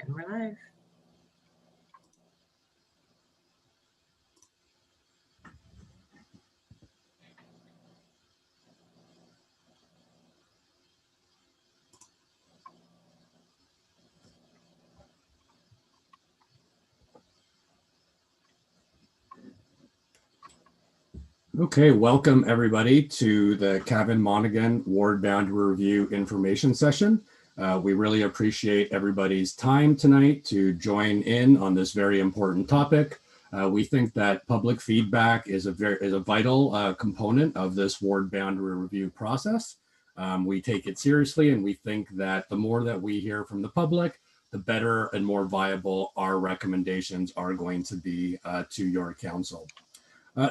And we're live. Okay, welcome everybody to the Cavan Monaghan Ward Boundary Review information session. We really appreciate everybody's time tonight to join in on this very important topic. We think that public feedback is a vital component of this ward boundary review process. We take it seriously, and we think that the more that we hear from the public, the better and more viable our recommendations are going to be to your council.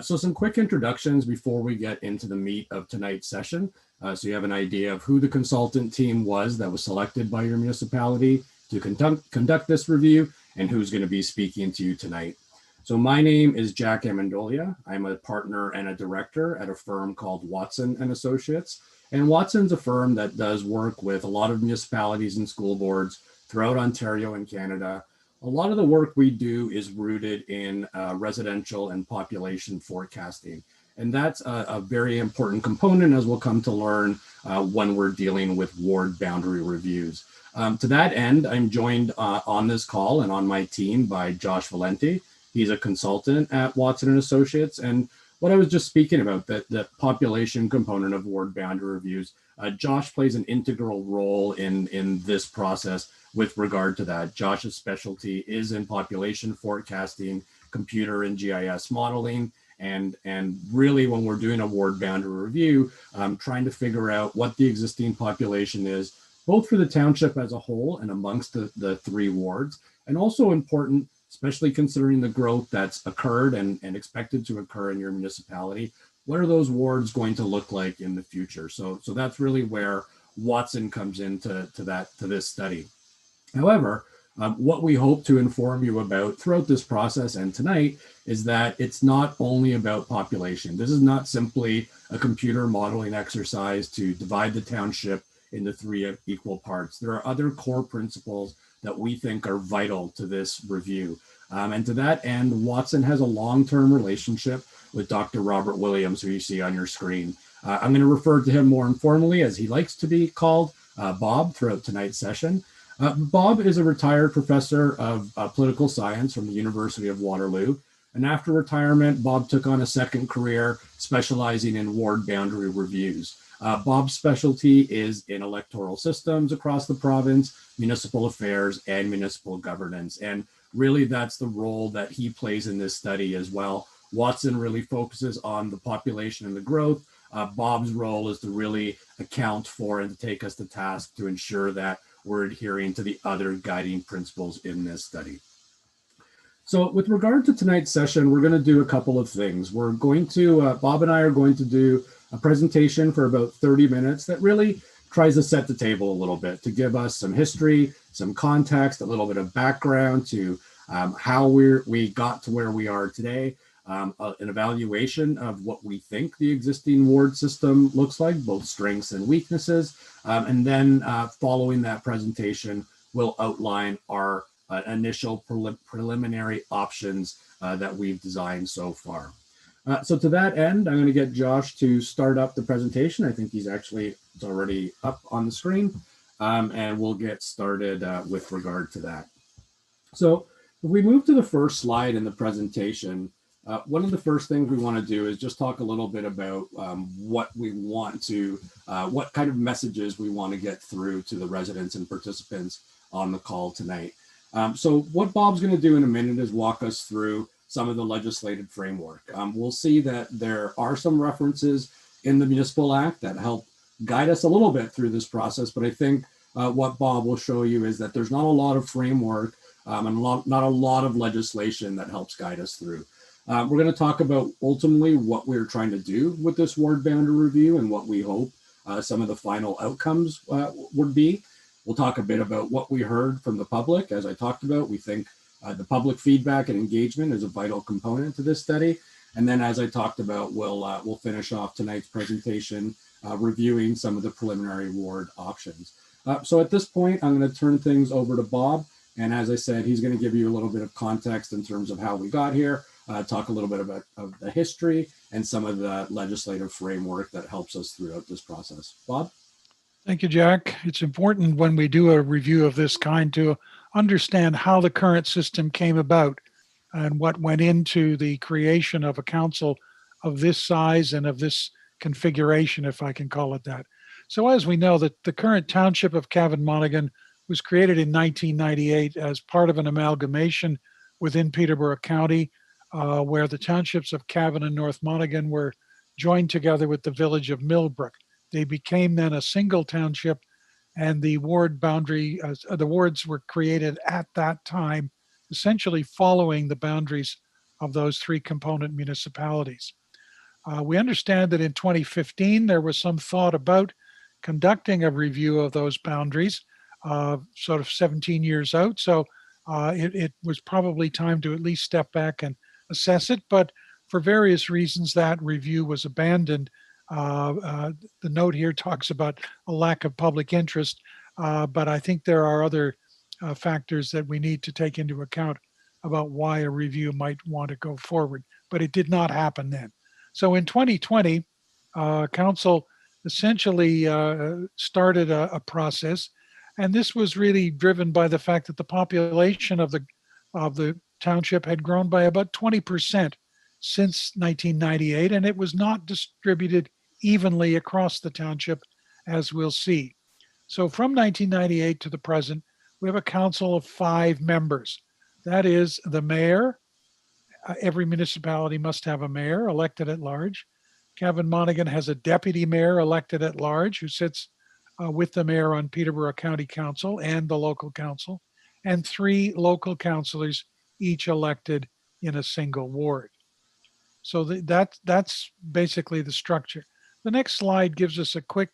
So some quick introductions before we get into the meat of tonight's session. So you have an idea of who the consultant team was that was selected by your municipality to conduct this review and who's going to be speaking to you tonight. So my name is Jack Amendolia. I'm a partner and a director at a firm called Watson and Associates. And Watson's a firm that does work with a lot of municipalities and school boards throughout Ontario and Canada. A lot of the work we do is rooted in residential and population forecasting. And that's a very important component, as we'll come to learn when we're dealing with ward boundary reviews. To that end, I'm joined on this call and on my team by Josh Valenti. He's a consultant at Watson and Associates. And what I was just speaking about, the population component of ward boundary reviews, Josh plays an integral role in this process. With regard to that, Josh's specialty is in population forecasting, computer and GIS modeling, and really when we're doing a ward boundary review, trying to figure out what the existing population is, both for the township as a whole and amongst the three wards, and also important, especially considering the growth that's occurred and expected to occur in your municipality. What are those wards going to look like in the future? So that's really where Watson comes into this study. However, what we hope to inform you about throughout this process and tonight is that it's not only about population. This is not simply a computer modeling exercise to divide the township into three equal parts. There are other core principles that we think are vital to this review. And to that end, Watson has a long-term relationship with Dr. Robert Williams, who you see on your screen. I'm going to refer to him more informally, as he likes to be called, Bob, throughout tonight's session. Bob is a retired professor of political science from the University of Waterloo. And after retirement, Bob took on a second career specializing in ward boundary reviews. Bob's specialty is in electoral systems across the province, municipal affairs, and municipal governance. And really, that's the role that he plays in this study as well. Watson really focuses on the population and the growth. Bob's role is to really account for and to take us to task to ensure that we're adhering to the other guiding principles in this study. So with regard to tonight's session, we're going to do a couple of things. We're going to, Bob and I are going to do a presentation for about 30 minutes that really tries to set the table a little bit, to give us some history, some context, a little bit of background to how we got to where we are today, an evaluation of what we think the existing ward system looks like, both strengths and weaknesses. And then following that presentation, we'll outline our initial preliminary options that we've designed so far. So to that end, I'm going to get Josh to start up the presentation. I think it's already up on the screen, and we'll get started with regard to that. So if we move to the first slide in the presentation, one of the first things we want to do is just talk a little bit about what kind of messages we want to get through to the residents and participants on the call tonight. So what Bob's going to do in a minute is walk us through some of the legislative framework. We'll see that there are some references in the Municipal Act that help guide us a little bit through this process, but I think what Bob will show you is that there's not a lot of framework and not a lot of legislation that helps guide us through. We're going to talk about ultimately what we're trying to do with this ward boundary review and what we hope some of the final outcomes would be. We'll talk a bit about what we heard from the public. As I talked about, we think the public feedback and engagement is a vital component to this study. And then, as I talked about, we'll finish off tonight's presentation reviewing some of the preliminary ward options. So at this point, I'm going to turn things over to Bob And as I said, he's going to give you a little bit of context in terms of how we got here, talk a little bit about of the history and some of the legislative framework that helps us throughout this process. Bob? Thank you, Jack. It's important when we do a review of this kind to understand how the current system came about and what went into the creation of a council of this size and of this configuration, if I can call it that. So as we know, that the current township of Cavan Monaghan was created in 1998 as part of an amalgamation within Peterborough County, where the townships of Cavan and North Monaghan were joined together with the village of Millbrook. They became then a single township, and the ward boundary, the wards were created at that time, essentially following the boundaries of those three component municipalities. We understand that in 2015, there was some thought about conducting a review of those boundaries, sort of 17 years out. So it was probably time to at least step back and assess it. But for various reasons, that review was abandoned. The note here talks about a lack of public interest, but I think there are other factors that we need to take into account about why a review might want to go forward. But it did not happen then. So in 2020, Council essentially started a process, and this was really driven by the fact that the population of the township had grown by about 20% since 1998, and it was not distributed evenly across the township, as we'll see. So from 1998 to the present, we have a council of 5 members. That is the mayor. Every municipality must have a mayor elected at large. Cavan Monaghan has a deputy mayor elected at large who sits with the mayor on Peterborough County Council and the local council, and 3 local councillors, each elected in a single ward. So that's basically the structure. The next slide gives us a quick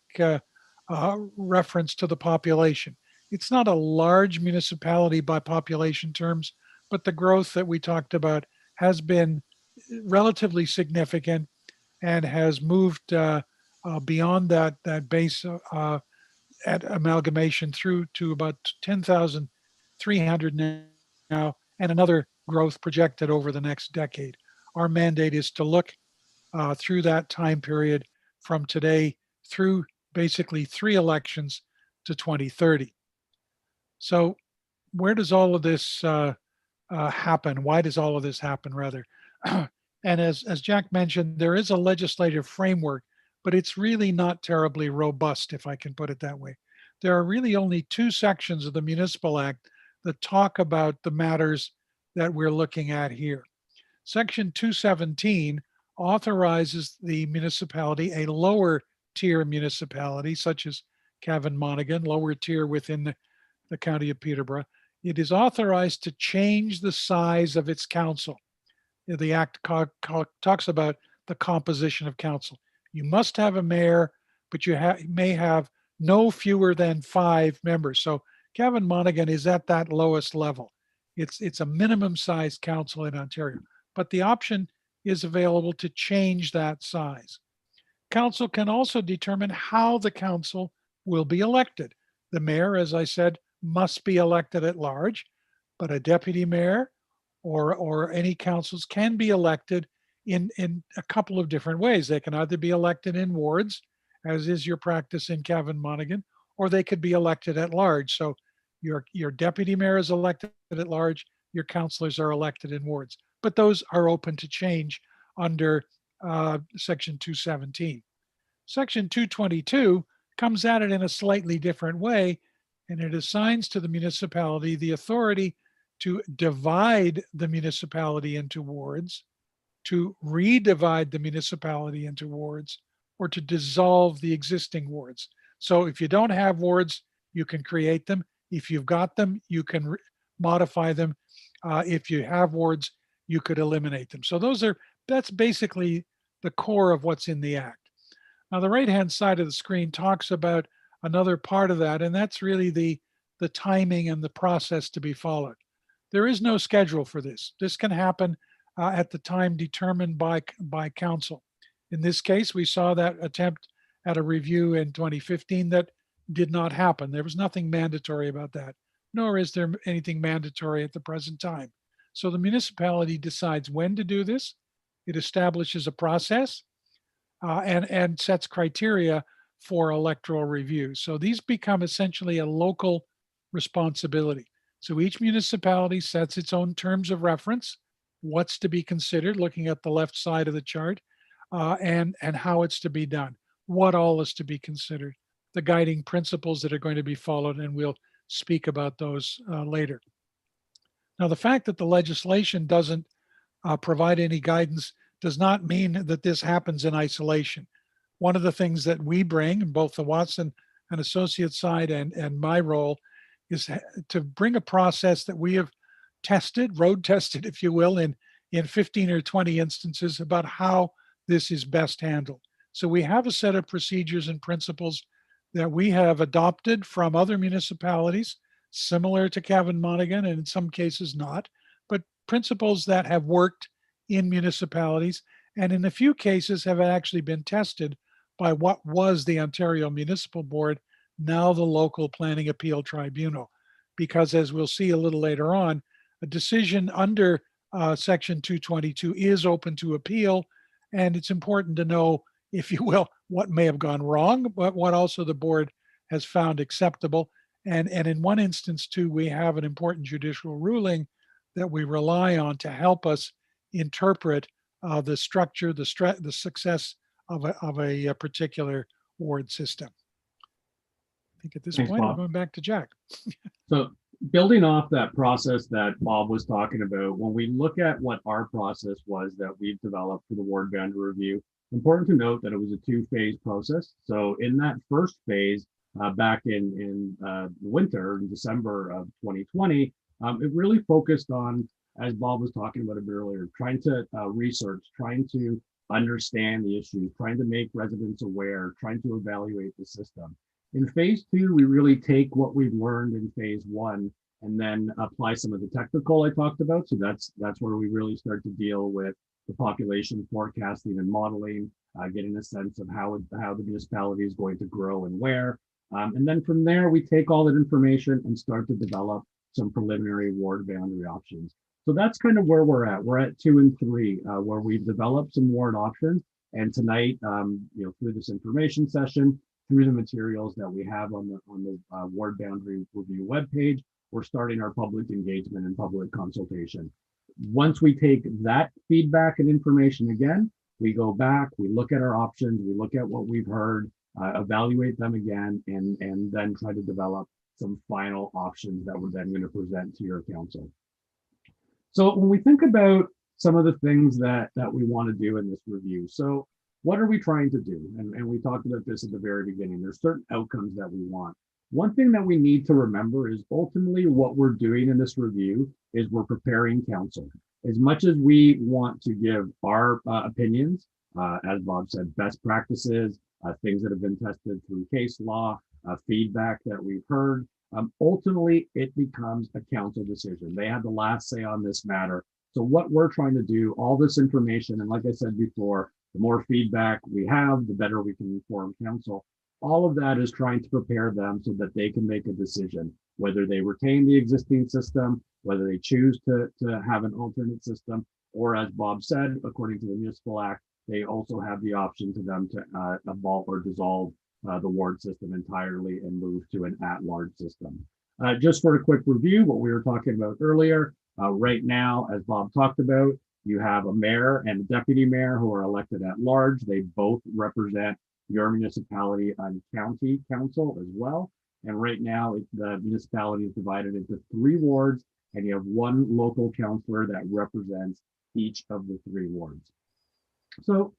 reference to the population. It's not a large municipality by population terms, but the growth that we talked about has been relatively significant and has moved beyond that base at amalgamation through to about 10,300 now, and another growth projected over the next decade. Our mandate is to look through that time period from today through basically 3 elections to 2030. So where does all of this happen? Why does all of this happen, rather? And as Jack mentioned, there is a legislative framework, but it's really not terribly robust, if I can put it that way. There are really only 2 sections of the Municipal Act that talk about the matters that we're looking at here. Section 217 authorizes the municipality, a lower tier municipality, such as Cavan Monaghan, lower tier within the county of Peterborough. It is authorized to change the size of its council. The act talks about the composition of council. You must have a mayor, but you may have no fewer than 5 members. So Cavan Monaghan is at that lowest level. It's a minimum size council in Ontario, but the option is available to change that size. Council can also determine how the council will be elected. The mayor, as I said, must be elected at large, but a deputy mayor or any councils can be elected in a couple of different ways. They can either be elected in wards, as is your practice in Cavan Monaghan, or they could be elected at large. So your deputy mayor is elected at large, your councillors are elected in wards, but those are open to change under Section 217. Section 222 comes at it in a slightly different way, and it assigns to the municipality the authority to divide the municipality into wards, to redivide the municipality into wards, or to dissolve the existing wards. So if you don't have wards, you can create them. If you've got them, you can modify them. If you have wards, you could eliminate them. So that's basically the core of what's in the Act. Now, the right-hand side of the screen talks about another part of that, and that's really the timing and the process to be followed. There is no schedule for this. This can happen at the time determined by council. In this case, we saw that attempt at a review in 2015 that did not happen. There was nothing mandatory about that. nor is there anything mandatory at the present time. So the municipality decides when to do this. It establishes a process and sets criteria for electoral review. So these become essentially a local responsibility. So each municipality sets its own terms of reference, what's to be considered, looking at the left side of the chart, and how it's to be done, what all is to be considered, the guiding principles that are going to be followed, and we'll speak about those later. Now, the fact that the legislation doesn't provide any guidance does not mean that this happens in isolation. One of the things that we bring, both the Watson and Associates side and my role, is to bring a process that we have tested, road tested, if you will, in 15 or 20 instances about how this is best handled. So we have a set of procedures and principles that we have adopted from other municipalities, similar to Cavan, Monaghan, and in some cases not, but principles that have worked in municipalities, and in a few cases have actually been tested by what was the Ontario Municipal Board, now the Local Planning Appeal Tribunal. Because as we'll see a little later on, a decision under Section 222 is open to appeal, and it's important to know, if you will, what may have gone wrong, but what also the board has found acceptable. And in one instance too, we have an important judicial ruling that we rely on to help us interpret the structure, the success of a particular ward system. I think at this Thanks, point, I'm Bob. going back to Jack. So building off that process that Bob was talking about, when we look at what our process was that we've developed for the ward boundary review, important to note that it was a two-phase process. So in that first phase, back in winter, in December of 2020, it really focused on, as Bob was talking about a bit earlier, trying to research, trying to understand the issues, trying to make residents aware, trying to evaluate the system. In phase two, we really take what we've learned in phase one and then apply some of the technical I talked about. So that's where we really start to deal with the population forecasting and modeling, getting a sense of how the municipality is going to grow and where. And then from there, we take all that information and start to develop some preliminary ward boundary options. So that's kind of where we're at. We're at 2 and 3, where we've developed some ward options. And tonight, through this information session, through the materials that we have on the ward boundary review webpage, we're starting our public engagement and public consultation. Once we take that feedback and information again, we go back, we look at our options, we look at what we've heard, evaluate them again, and then try to develop some final options that we're then going to present to your council. So when we think about some of the things that we want to do in this review, so what are we trying to do? And we talked about this at the very beginning. There's certain outcomes that we want. One thing that we need to remember is ultimately what we're doing in this review is we're preparing council. As much as we want to give our opinions, as Bob said, best practices, things that have been tested through case law, feedback that we've heard, ultimately it becomes a council decision. They have the last say on this matter. So what we're trying to do, all this information, and like I said before, the more feedback we have, the better we can inform council. All of that is trying to prepare them so that they can make a decision, whether they retain the existing system, whether they choose to have an alternate system, or as Bob said, according to the Municipal Act, they also have the option to them to abolish or dissolve the ward system entirely and move to an at-large system. Just for a quick review, what we were talking about earlier, right now, as Bob talked about, you have a mayor and a deputy mayor who are elected at large. They both represent your municipality and county council as well. And right now, the municipality is divided into 3 wards, and you have 1 local councillor that represents each of the 3 wards. So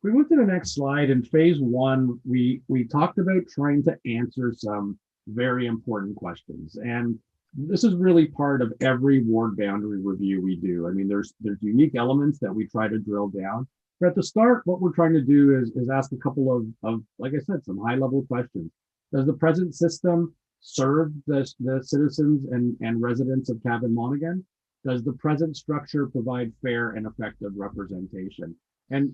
we move to the next slide. In phase 1, we talked about trying to answer some very important questions. And this is really part of every ward boundary review we do. I mean, there's unique elements that we try to drill down. But at the start, what we're trying to do is ask a couple of, like I said, some high-level questions. Does the present system serve the citizens and residents of Cavan, Monaghan? Does the present structure provide fair and effective representation? And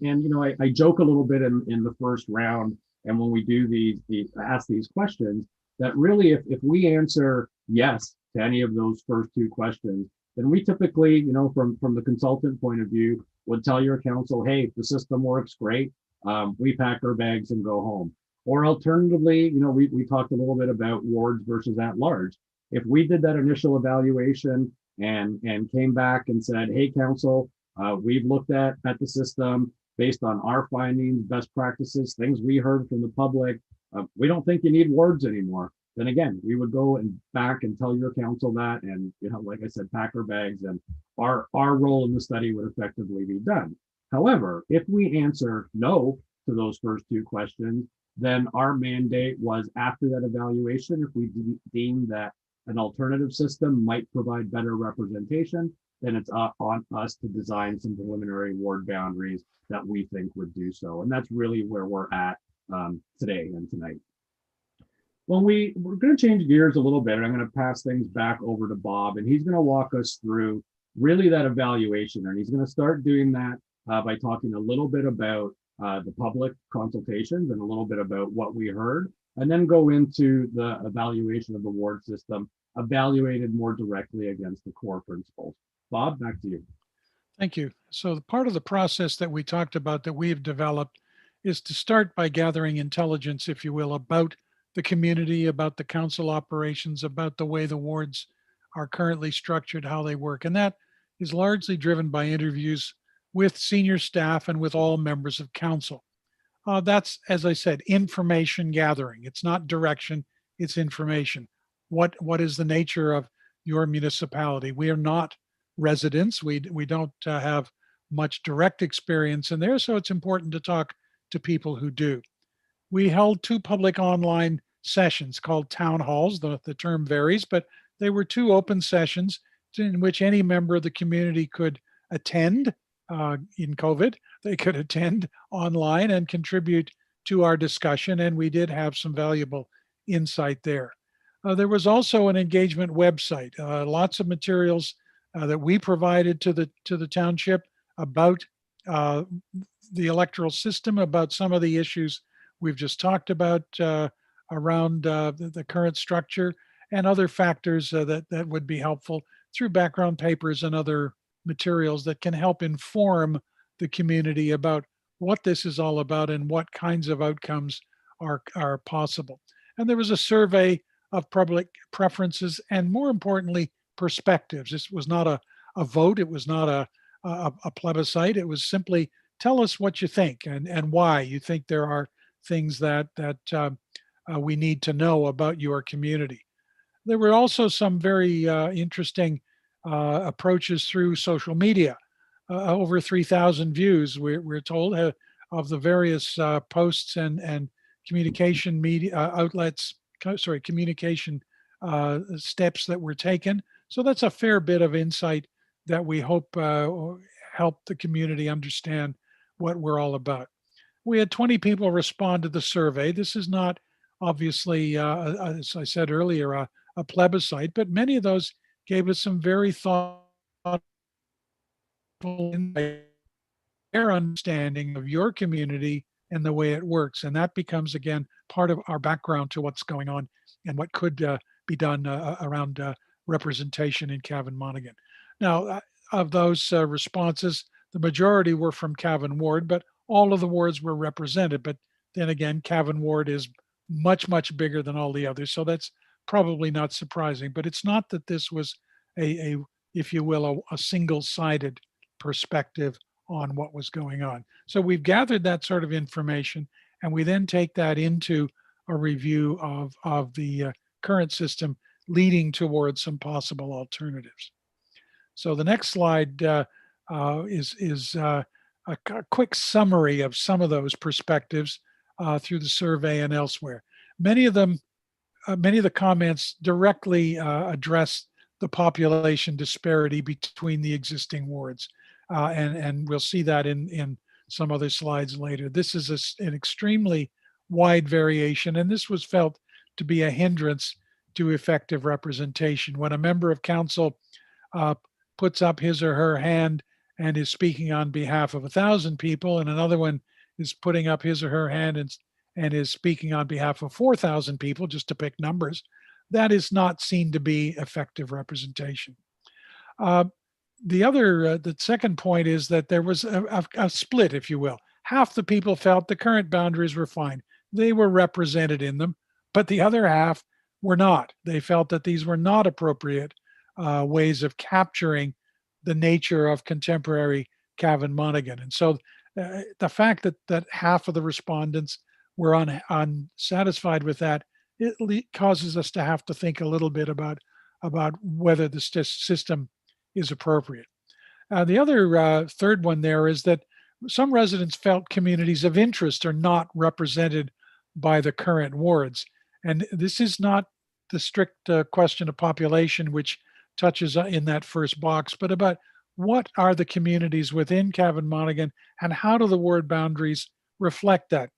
I joke a little bit in the first round, and when we do ask these questions, that really if we answer yes to any of those first two questions, then we typically, from the consultant point of view, would tell your council, hey, the system works great. We pack our bags and go home. Or alternatively, we talked a little bit about wards versus at large. If we did that initial evaluation and came back and said, hey, council, we've looked at the system based on our findings, best practices, things we heard from the public. We don't think you need wards anymore. Then again, we would go and back and tell your council that, and like I said, pack our bags, and our role in the study would effectively be done. However, if we answer no to those first two questions, then our mandate was, after that evaluation, if we deem that an alternative system might provide better representation, then it's on us to design some preliminary ward boundaries that we think would do so. And that's really where we're at today and tonight. Well, we're going to change gears a little bit, and I'm going to pass things back over to Bob, and he's going to walk us through really that evaluation. And he's going to start doing that by talking a little bit about the public consultations and a little bit about what we heard, and then go into the evaluation of the ward system, evaluated more directly against the core principles. Bob, back to you. Thank you. So the part of the process that we talked about that we've developed is to start by gathering intelligence, if you will, about the community, about the council operations, about the way the wards are currently structured, how they work. And that is largely driven by interviews with senior staff and with all members of council. That's, as I said, information gathering. It's not direction, it's information. What is the nature of your municipality? We are not residents. We don't have much direct experience in there, so it's important to talk to people who do. We held two public online sessions called town halls. The term varies, but they were two open sessions in which any member of the community could attend. In COVID, they could attend online and contribute to our discussion, and we did have some valuable insight there. There was also an engagement website, lots of materials that we provided to the township about the electoral system, about some of the issues we've just talked about around the current structure, and other factors that would be helpful through background papers and other materials that can help inform the community about what this is all about and what kinds of outcomes are possible. And there was a survey of public preferences and, more importantly, perspectives. This was not a vote. It was not a plebiscite. It was simply tell us what you think and why you think there are things that we need to know about your community. There were also some very interesting approaches through social media. Over 3,000 views, we're told, of the various posts and communication media outlets, communication steps that were taken. So that's a fair bit of insight that we hope help the community understand what we're all about. We had 20 people respond to the survey. This is not obviously, as I said earlier, a plebiscite, but many of those gave us some very thoughtful insight, their understanding of your community and the way it works. And that becomes, again, part of our background to what's going on and what could be done around representation in Cavan Monaghan. Now, of those responses, the majority were from Cavan Ward, but all of the wards were represented. But then again, Cavan Ward is much, much bigger than all the others. So that's probably not surprising. But it's not that this was a if you will, a single-sided perspective on what was going on. So we've gathered that sort of information, and we then take that into a review of the current system, leading towards some possible alternatives. So the next slide is a quick summary of some of those perspectives through the survey and elsewhere. Many of the comments directly address the population disparity between the existing wards. And we'll see that in some other slides later. This is an extremely wide variation, and this was felt to be a hindrance to effective representation. When a member of council puts up his or her hand and is speaking on behalf of 1,000 people, and another one is putting up his or her hand and is speaking on behalf of 4,000 people, just to pick numbers, that is not seen to be effective representation. The second point is that there was a split, if you will. Half the people felt the current boundaries were fine. They were represented in them, but the other half were not. They felt that these were not appropriate ways of capturing the nature of contemporary Cavan Monaghan. And so the fact that half of the respondents were unsatisfied with that, it causes us to have to think a little bit about whether the system is appropriate. The other third one there is that some residents felt communities of interest are not represented by the current wards. And this is not the strict question of population, which touches in that first box, but about what are the communities within Cavan Monaghan and how do the ward boundaries reflect that?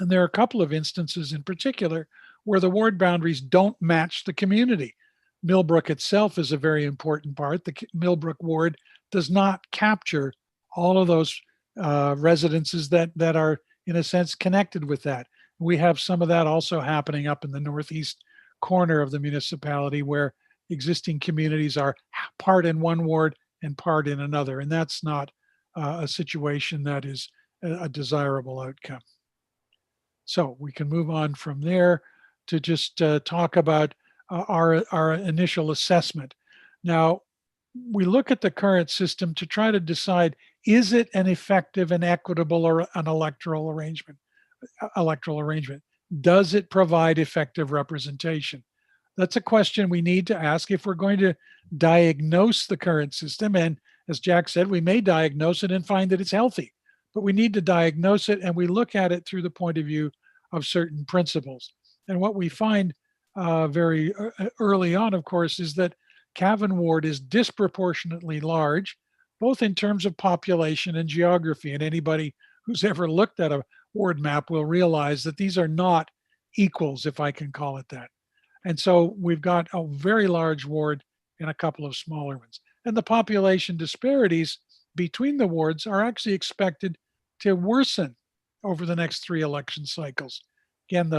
And there are a couple of instances in particular where the ward boundaries don't match the community. Millbrook itself is a very important part. The Millbrook ward does not capture all of those residences that are, in a sense, connected with that. We have some of that also happening up in the northeast corner of the municipality where existing communities are part in one ward and part in another. And that's not a situation that is a desirable outcome. So we can move on from there to just talk about our initial assessment. Now, we look at the current system to try to decide, is it an effective and equitable or an electoral arrangement? Does it provide effective representation? That's a question we need to ask if we're going to diagnose the current system. And as Jack said, we may diagnose it and find that it's healthy, but we need to diagnose it and we look at it through the point of view of certain principles. And what we find very early on, of course, is that Cavan Ward is disproportionately large, both in terms of population and geography. And anybody who's ever looked at a ward map will realize that these are not equals, if I can call it that. And so we've got a very large ward and a couple of smaller ones. And the population disparities between the wards are actually expected to worsen over the next 3 election cycles. Again,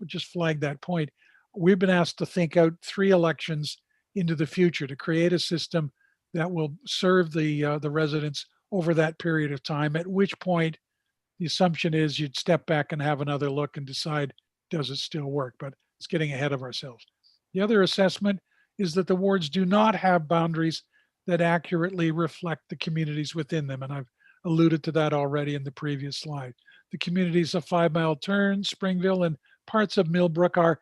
just flag that point. We've been asked to think out 3 elections into the future to create a system that will serve the residents over that period of time, at which point the assumption is you'd step back and have another look and decide, does it still work? But it's getting ahead of ourselves. The other assessment is that the wards do not have boundaries that accurately reflect the communities within them. And I've alluded to that already in the previous slide. The communities of 5 Mile Turn, Springville, and parts of Millbrook are,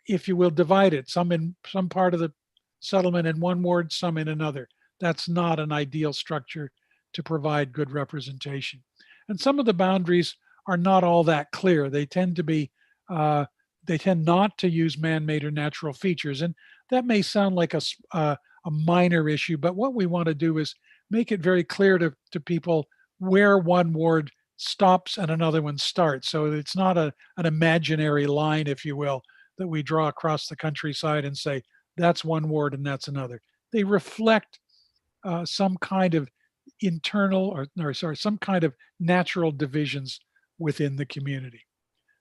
if you will, divided. Some in some part of the settlement in one ward, some in another. That's not an ideal structure to provide good representation. And some of the boundaries are not all that clear. They tend to be, they tend not to use man-made or natural features. And that may sound like a minor issue, but what we want to do is make it very clear to people where one ward stops and another one starts. So it's not an imaginary line, if you will, that we draw across the countryside and say, that's one ward and that's another. They reflect some kind of internal some kind of natural divisions within the community.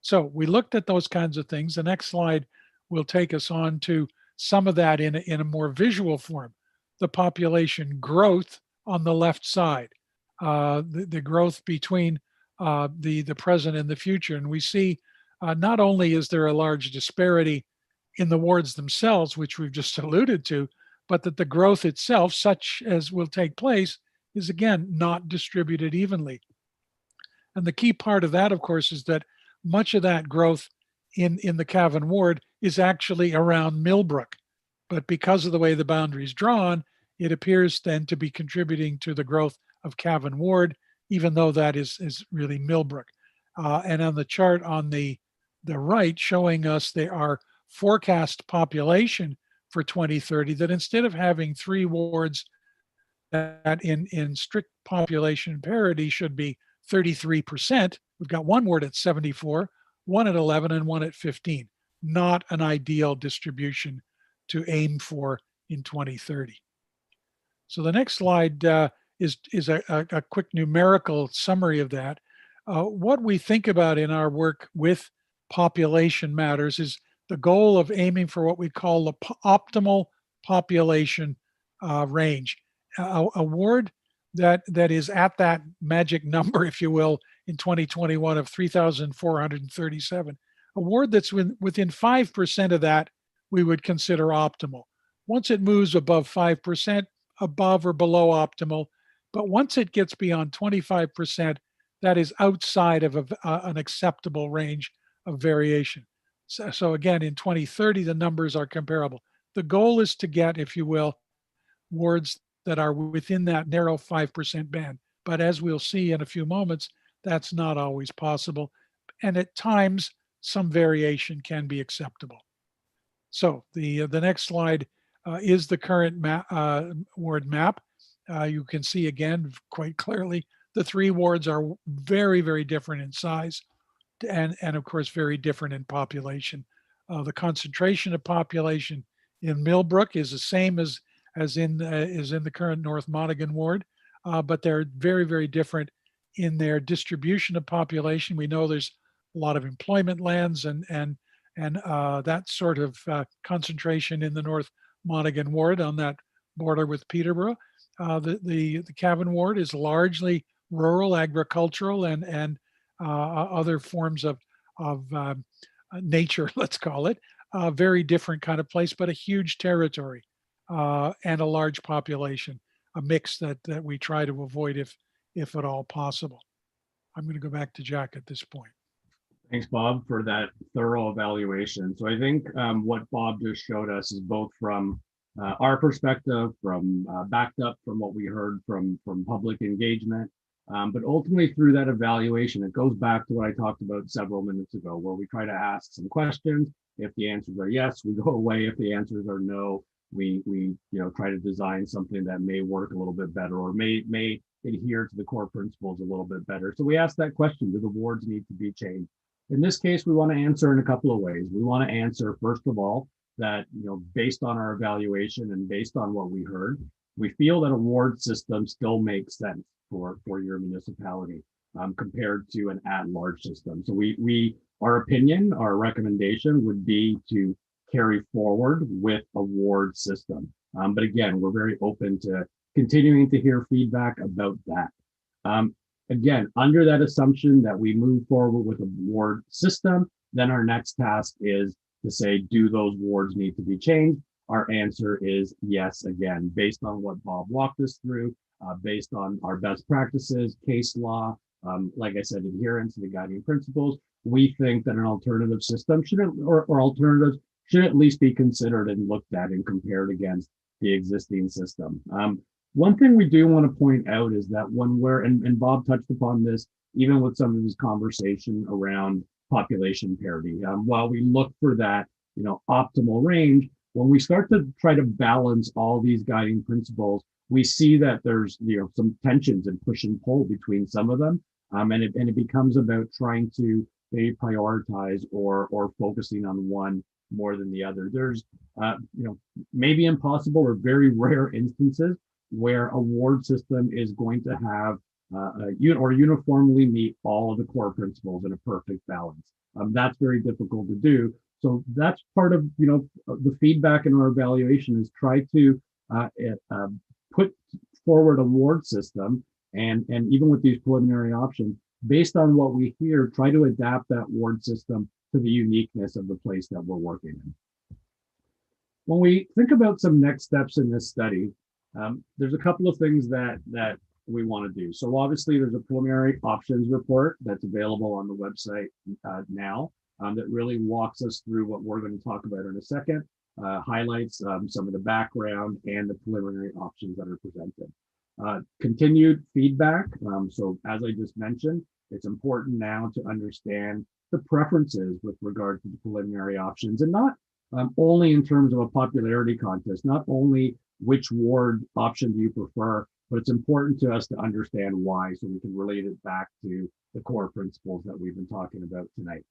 So we looked at those kinds of things. The next slide will take us on to some of that in a more visual form. The population growth on the left side, the growth between the present and the future. And we see not only is there a large disparity in the wards themselves, which we've just alluded to, but that the growth itself, such as will take place, is again not distributed evenly. And the key part of that, of course, is that much of that growth in the Cavan ward is actually around Millbrook. But because of the way the boundary is drawn, it appears then to be contributing to the growth of Cavan ward, even though that is really Millbrook. And on the chart on the right, showing us our forecast population for 2030, that instead of having 3 wards that in strict population parity should be 33%, we've got 1 ward at 74, 1 at 11, and 1 at 15. Not an ideal distribution to aim for in 2030. So the next slide is a quick numerical summary of that. What we think about in our work with population matters is the goal of aiming for what we call the optimal population range. A ward that is at that magic number, if you will, in 2021 of 3,437. A ward that's within 5% of that, we would consider optimal. Once it moves above 5%, above or below optimal, but once it gets beyond 25%, that is outside of an acceptable range of variation. So again, in 2030, the numbers are comparable. The goal is to get, if you will, wards that are within that narrow 5% band. But as we'll see in a few moments, that's not always possible. And at times, some variation can be acceptable. So the next slide is the current ward map. You can see again quite clearly the three wards are very, very different in size and of course very different in population. The concentration of population in Millbrook is the same as in the current North Monaghan ward, but they're very, very different in their distribution of population. We know there's a lot of employment lands and that sort of concentration in the North Monaghan ward on that border with Peterborough. The Cavan ward is largely rural, agricultural, and other forms of nature, let's call it. A very different kind of place, but a huge territory and a large population, a mix that we try to avoid if at all possible. I'm going to go back to Jack at this point. Thanks, Bob, for that thorough evaluation. So I think what Bob just showed us is both from our perspective, from backed up from what we heard from public engagement, but ultimately through that evaluation, it goes back to what I talked about several minutes ago, where we try to ask some questions. If the answers are yes, we go away. If the answers are no, we try to design something that may work a little bit better or may adhere to the core principles a little bit better. So we ask that question: do the wards need to be changed? In this case, we want to answer in a couple of ways. We want to answer, first of all, that based on our evaluation and based on what we heard, we feel that a ward system still makes sense for your municipality compared to an at-large system. So our opinion, our recommendation would be to carry forward with a ward system. But again, we're very open to continuing to hear feedback about that. Again, under that assumption that we move forward with a ward system, then our next task is to say, do those wards need to be changed? Our answer is yes, again, based on what Bob walked us through, based on our best practices, case law, like I said, adherence to the guiding principles. We think that an alternative system or alternatives should at least be considered and looked at and compared against the existing system. One thing we do want to point out is that when and Bob touched upon this, even with some of his conversation around population parity, while we look for that, optimal range, when we start to try to balance all these guiding principles, we see that there's, some tensions and push and pull between some of them. And it becomes about trying to maybe prioritize or focusing on one more than the other. There's, maybe impossible or very rare instances where a ward system is going to have or uniformly meet all of the core principles in a perfect balance. That's very difficult to do. So that's part of the feedback in our evaluation is try to put forward a ward system and even with these preliminary options, based on what we hear, try to adapt that ward system to the uniqueness of the place that we're working in. When we think about some next steps in this study, there's a couple of things that we want to do. So obviously there's a preliminary options report that's available on the website now that really walks us through what we're going to talk about in a second, highlights some of the background and the preliminary options that are presented. Continued feedback. So as I just mentioned, it's important now to understand the preferences with regard to the preliminary options, and not only in terms of a popularity contest, not only which ward option do you prefer, but it's important to us to understand why, so we can relate it back to the core principles that we've been talking about tonight.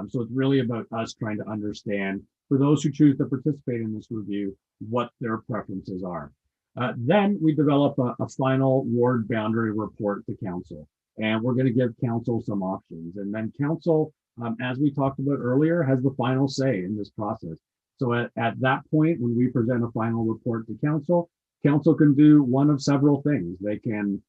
So it's really about us trying to understand, for those who choose to participate in this review, what their preferences are. Then we develop a final ward boundary report to council, and we're going to give council some options, and then council as we talked about earlier, has the final say in this process. So at that point, when we present a final report to council, council can do one of several things. They can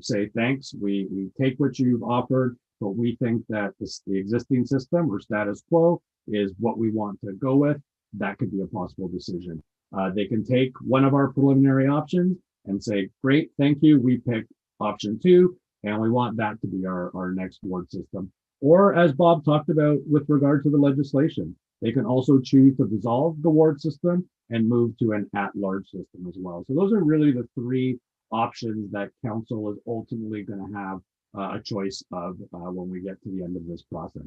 say, thanks, we take what you've offered, but we think that the existing system or status quo is what we want to go with. That could be a possible decision. They can take one of our preliminary options and say, great, thank you, we picked option 2, and we want that to be our next ward system. Or as Bob talked about with regard to the legislation, they can also choose to dissolve the ward system and move to an at-large system as well. So those are really the 3 options that council is ultimately going to have a choice of when we get to the end of this process.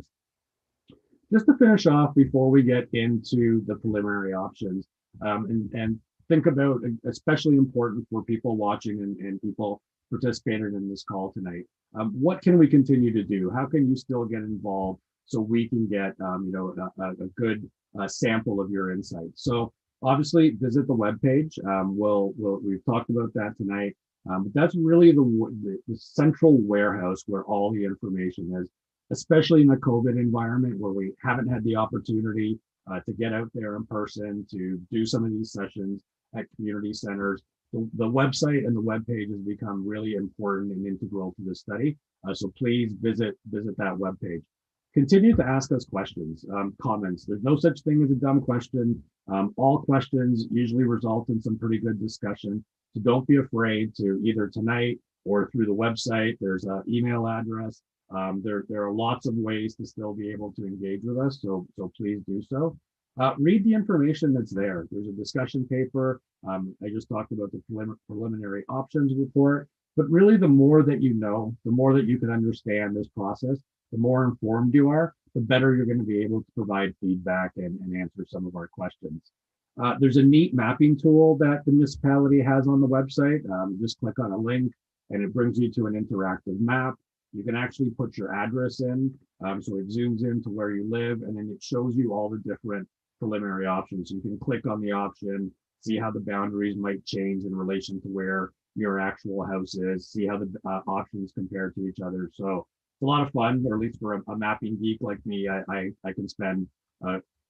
Just to finish off before we get into the preliminary options, and think about, especially important for people watching and people participating in this call tonight, what can we continue to do? How can you still get involved so we can get a good sample of your insights? So obviously visit the webpage. We've talked about that tonight. But that's really the central warehouse where all the information is, especially in the COVID environment where we haven't had the opportunity to get out there in person, to do some of these sessions at community centers. The website and the webpage has become really important and integral to this study. So please visit that webpage. Continue to ask us questions, comments. There's no such thing as a dumb question. All questions usually result in some pretty good discussion. So don't be afraid to, either tonight or through the website. There's an email address. There are lots of ways to still be able to engage with us. So please do so. Read the information that's there. There's a discussion paper. I just talked about the preliminary options report, but really the more that you know, the more that you can understand this process, the more informed you are, the better you're going to be able to provide feedback and answer some of our questions. There's a neat mapping tool that the municipality has on the website. Just click on a link and it brings you to an interactive map. You can actually put your address in, so it zooms in to where you live, and then it shows you all the different preliminary options. You can click on the option, see how the boundaries might change in relation to where your actual house is, see how the options compare to each other. So it's a lot of fun, or at least for a mapping geek like me, I can spend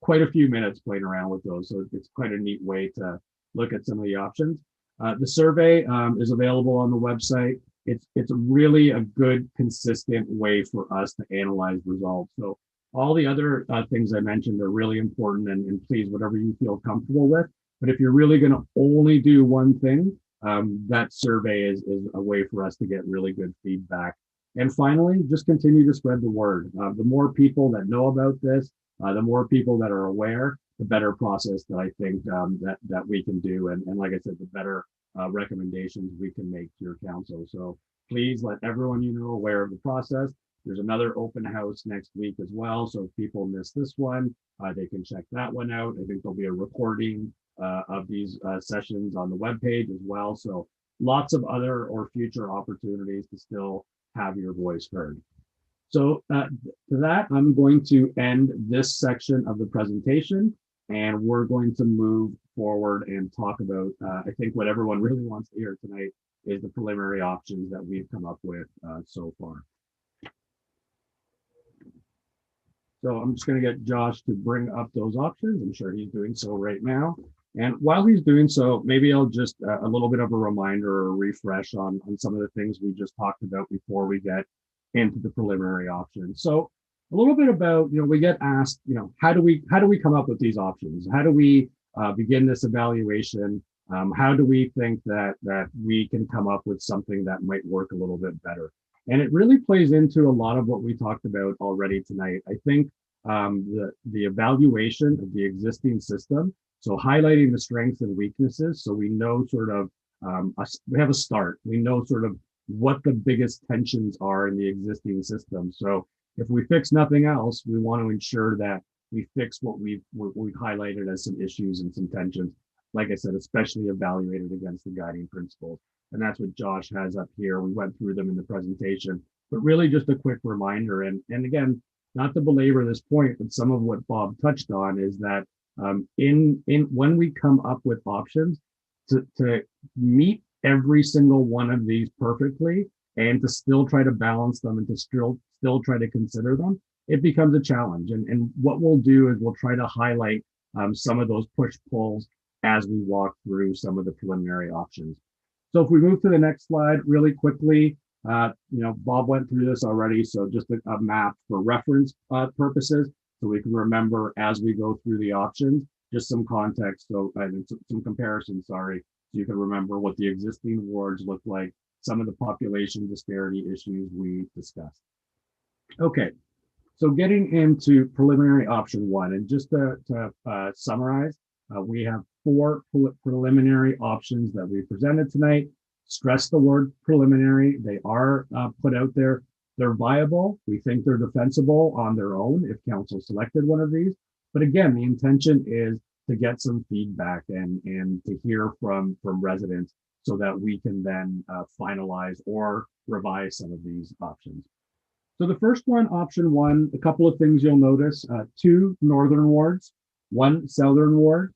quite a few minutes playing around with those. So it's quite a neat way to look at some of the options. The survey is available on the website. It's really a good, consistent way for us to analyze results. So all the other things I mentioned are really important, and please, whatever you feel comfortable with. But if you're really going to only do one thing, that survey is a way for us to get really good feedback. And finally, just continue to spread the word. The more people that know about this, the more people that are aware, the better process that I think that we can do. And like I said, the better recommendations we can make to your council. So please let everyone you know aware of the process. There's another open house next week as well. So if people miss this one, they can check that one out. I think there'll be a recording of these sessions on the webpage as well. So lots of other or future opportunities to still have your voice heard. So to that, I'm going to end this section of the presentation, and we're going to move forward and talk about, I think what everyone really wants to hear tonight is the preliminary options that we've come up with so far. So I'm just going to get Josh to bring up those options. I'm sure he's doing so right now. And while he's doing so, maybe I'll just a little bit of a reminder or a refresh on some of the things we just talked about before we get into the preliminary options. So a little bit about, we get asked, how do we come up with these options? How do we begin this evaluation? How do we think that we can come up with something that might work a little bit better? And it really plays into a lot of what we talked about already tonight. I think the evaluation of the existing system, so highlighting the strengths and weaknesses, so we know sort of, we have a start. We know sort of what the biggest tensions are in the existing system. So if we fix nothing else, we want to ensure that we fix what we've highlighted as some issues and some tensions. Like I said, especially evaluated against the guiding principles. And that's what Josh has up here. We went through them in the presentation, but really just a quick reminder. And again, not to belabor this point, but some of what Bob touched on is that when we come up with options to meet every single one of these perfectly and to still try to balance them and to still try to consider them, it becomes a challenge. And what we'll do is we'll try to highlight some of those push-pulls as we walk through some of the preliminary options. So if we move to the next slide really quickly, Bob went through this already, so just a map for reference purposes, so we can remember as we go through the options, just some context, so some comparisons, sorry, so you can remember what the existing wards look like, some of the population disparity issues we discussed. Okay, so getting into preliminary option one, and just to summarize, we have 4 preliminary options that we presented tonight. Stress the word preliminary. They are put out there. They're viable. We think they're defensible on their own if council selected one of these. But again, the intention is to get some feedback and to hear from residents so that we can then finalize or revise some of these options. So the first one, option one, a couple of things you'll notice, 2 northern wards, 1 southern ward.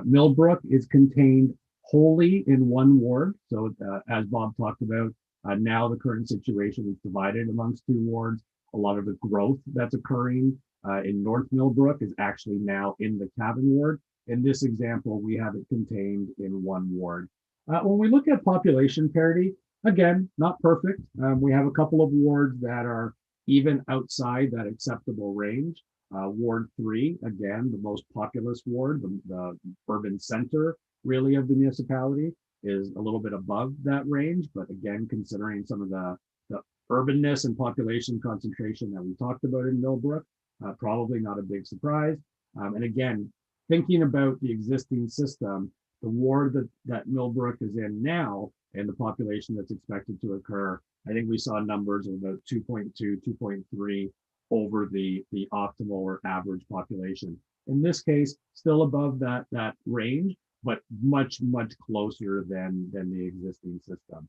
Millbrook is contained wholly in 1 ward. So as Bob talked about, now the current situation is divided amongst 2 wards. A lot of the growth that's occurring in North Millbrook is actually now in the Cavan ward. In this example, we have it contained in 1 ward. When we look at population parity, again, not perfect. We have a couple of wards that are even outside that acceptable range. Ward 3, again, the most populous ward, the urban center really of the municipality, is a little bit above that range. But again, considering some of the urbanness and population concentration that we talked about in Millbrook, probably not a big surprise. And again, thinking about the existing system, the ward that Millbrook is in now and the population that's expected to occur, I think we saw numbers of about 2.2, 2.3 over the optimal or average population. In this case, still above that range, but much closer than the existing system.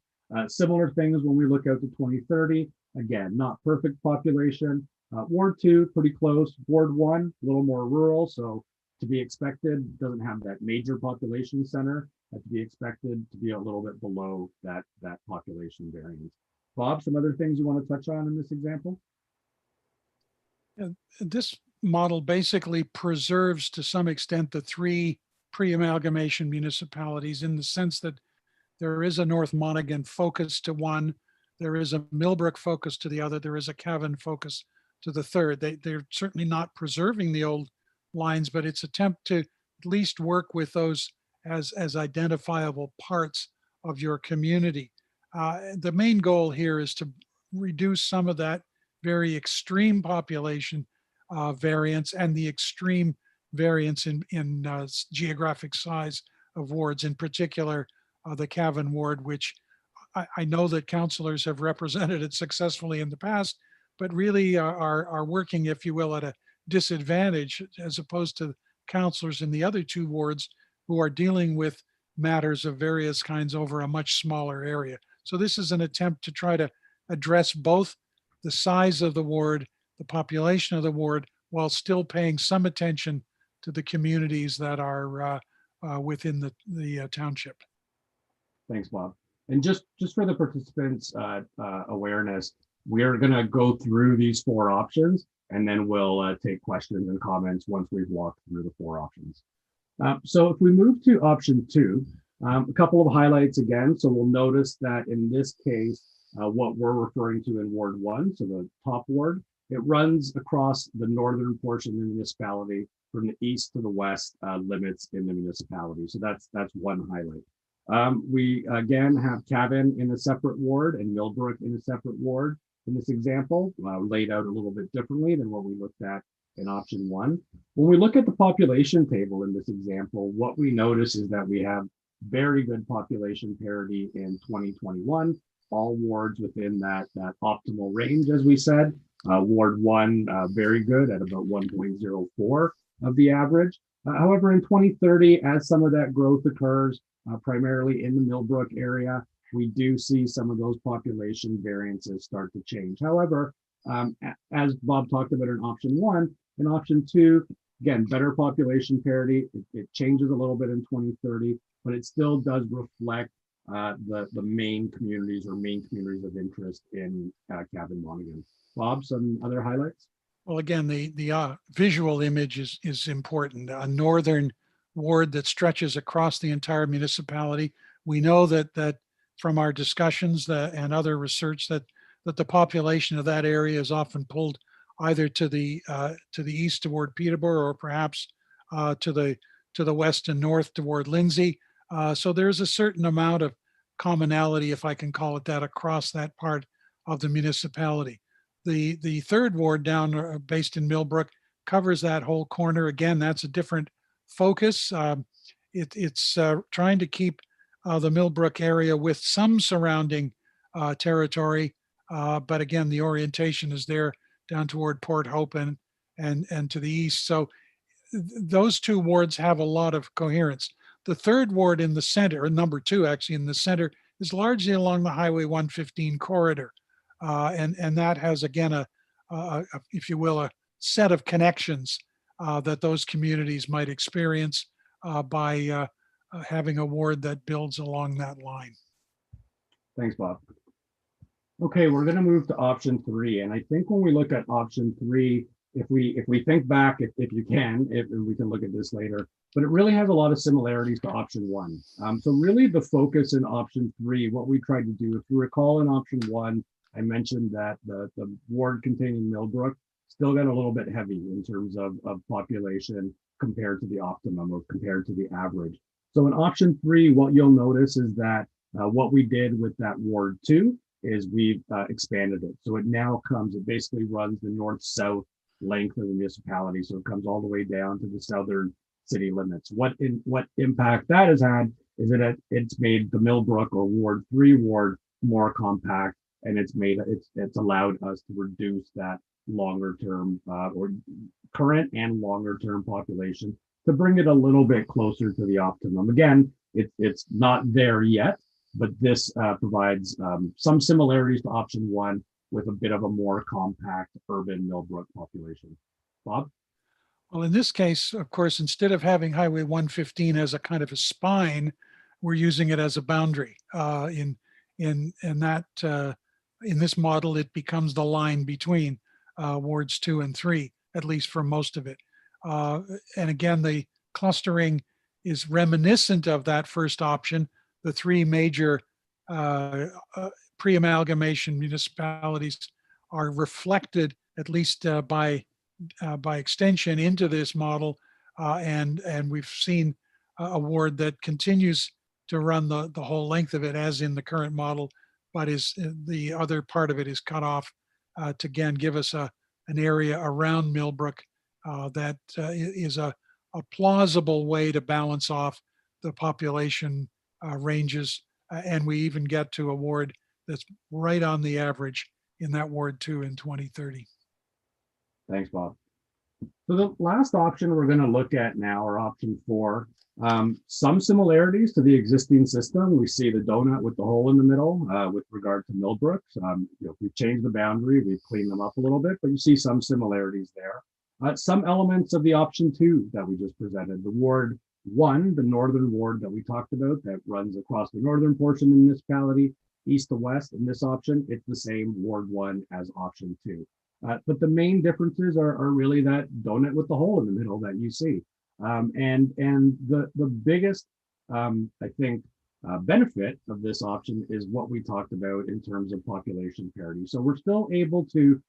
Similar things when we look out to 2030. Again, not perfect population. Ward 2, pretty close. Ward 1, a little more rural, so to be expected, doesn't have that major population center. To be expected to be a little bit below that population variance. Bob, some other things you want to touch on in this example? This model basically preserves to some extent the 3 pre-amalgamation municipalities in the sense that there is a North Monaghan focus to one, there is a Millbrook focus to the other, there is a Cavan focus to the third. They're certainly not preserving the old lines, but it's attempt to at least work with those as identifiable parts of your community. The main goal here is to reduce some of that very extreme population variance and the extreme variance in geographic size of wards, in particular the Cavan ward, which I know that councillors have represented it successfully in the past, but really are working, if you will, at a disadvantage as opposed to councillors in the other 2 wards who are dealing with matters of various kinds over a much smaller area. So this is an attempt to try to address both the size of the ward, the population of the ward, while still paying some attention to the communities that are within the township. Thanks, Bob. And just for the participants' awareness, we're going to go through these 4 options, and then we'll take questions and comments once we've walked through the 4 options. So if we move to option 2, a couple of highlights again. So we'll notice that in this case, what we're referring to in Ward 1, so the top ward, it runs across the northern portion of the municipality from the east to the west limits in the municipality. So that's one highlight. We again have Cavan in a separate ward and Millbrook in a separate ward in this example, laid out a little bit differently than what we looked at in option 1. When we look at the population table in this example, what we notice is that we have very good population parity in 2021, all wards within that optimal range, as we said. Ward 1, very good at about 1.04 of the average. However, in 2030, as some of that growth occurs, primarily in the Millbrook area, we do see some of those population variances start to change. However, as Bob talked about in option 1, in option 2, again, better population parity. It changes a little bit in 2030, but it still does reflect the main communities or main communities of interest in Cavan Monaghan. Bob, some other highlights? Well, again, the visual image is important. A northern ward that stretches across the entire municipality. We know that from our discussions and other research that the population of that area is often pulled either to the east toward Peterborough, or perhaps to the west and north toward Lindsay. So there's a certain amount of commonality, if I can call it that, across that part of the municipality. The third ward down based in Millbrook covers that whole corner. Again, that's a different focus. It's trying to keep the Millbrook area with some surrounding territory, but again, the orientation is there down toward Port Hope and to the east. So those two wards have a lot of coherence. The third ward in the center, number two actually in the center, is largely along the Highway 115 corridor. And that has, again, if you will, a set of connections that those communities might experience by having a ward that builds along that line. Thanks, Bob. Okay, we're going to move to option 3. And I think when we look at option 3, if we think back, if you can, we can look at this later, but it really has a lot of similarities to option 1. So really the focus in option 3, what we tried to do, if you recall in option 1, I mentioned that the ward containing Millbrook still got a little bit heavy in terms of population compared to the optimum or compared to the average. So in option 3, what you'll notice is that what we did with that ward 2 is we've expanded it. So it now it basically runs the north-south length of the municipality. So it comes all the way down to the southern city limits. What impact that has had is that it's made the Millbrook or Ward 3 ward more compact, and it's allowed us to reduce that longer term or current and longer term population to bring it a little bit closer to the optimum. Again, it's not there yet, but this provides some similarities to option 1 with a bit of a more compact urban Millbrook population. Bob? Well, in this case, of course, instead of having Highway 115 as a kind of a spine, we're using it as a boundary. In this model, it becomes the line between wards 2 and 3, at least for most of it. And again, the clustering is reminiscent of that first option. The 3 major pre-amalgamation municipalities are reflected, at least by extension, into this model, and we've seen a ward that continues to run the whole length of it as in the current model, but the other part of it is cut off to again give us an area around Millbrook that is a plausible way to balance off the population ranges, and we even get to a ward that's right on the average in that ward 2 in 2030. Thanks, Bob. So the last option we're going to look at now, or option 4, some similarities to the existing system. We see the donut with the hole in the middle with regard to Millbrook. We've changed the boundary, we've cleaned them up a little bit, but you see some similarities there. Some elements of the option 2 that we just presented, the ward 1, the northern ward that we talked about that runs across the northern portion of the municipality, east to west. In this option, it's the same ward 1 as option 2. But the main differences are really that donut with the hole in the middle that you see. And the biggest, I think, benefit of this option is what we talked about in terms of population parity. So we're still able to,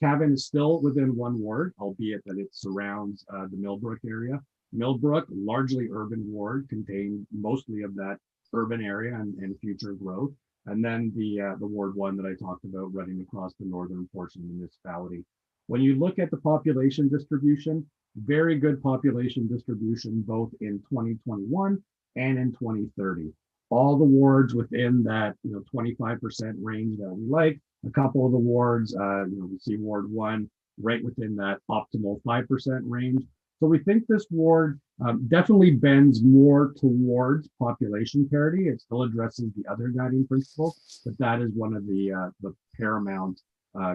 Cavan is still within 1 ward, albeit that it surrounds the Millbrook area. Millbrook, largely urban ward, contained mostly of that urban area and future growth. And then the Ward 1 that I talked about running across the northern portion of the municipality. When you look at the population distribution, very good population distribution, both in 2021 and in 2030. All the wards within that 25% range that we like. A couple of the wards, we see Ward 1 right within that optimal 5% range. So we think this ward definitely bends more towards population parity. It still addresses the other guiding principles, but that is one of the paramount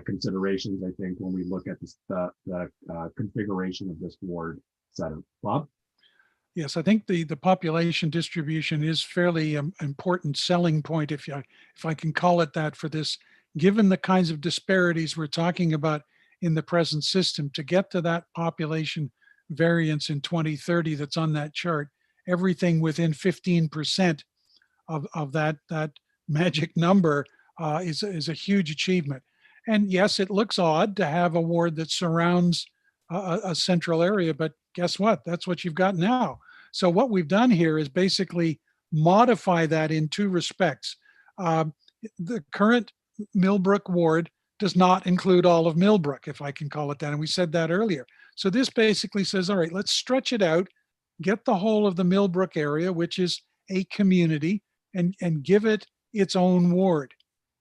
considerations, I think, when we look at the configuration of this ward setup. Bob? Yes, I think the population distribution is fairly important selling point, if I can call it that, for this, given the kinds of disparities we're talking about in the present system to get to that population variance in 2030 that's on that chart. Everything within 15% of that magic number is a huge achievement. And yes, it looks odd to have a ward that surrounds a central area, but guess what? That's what you've got now. So what we've done here is basically modify that in two respects. The current Millbrook ward does not include all of Millbrook, if I can call it that. And we said that earlier. So this basically says, all right, let's stretch it out, get the whole of the Millbrook area, which is a community, and give it its own ward.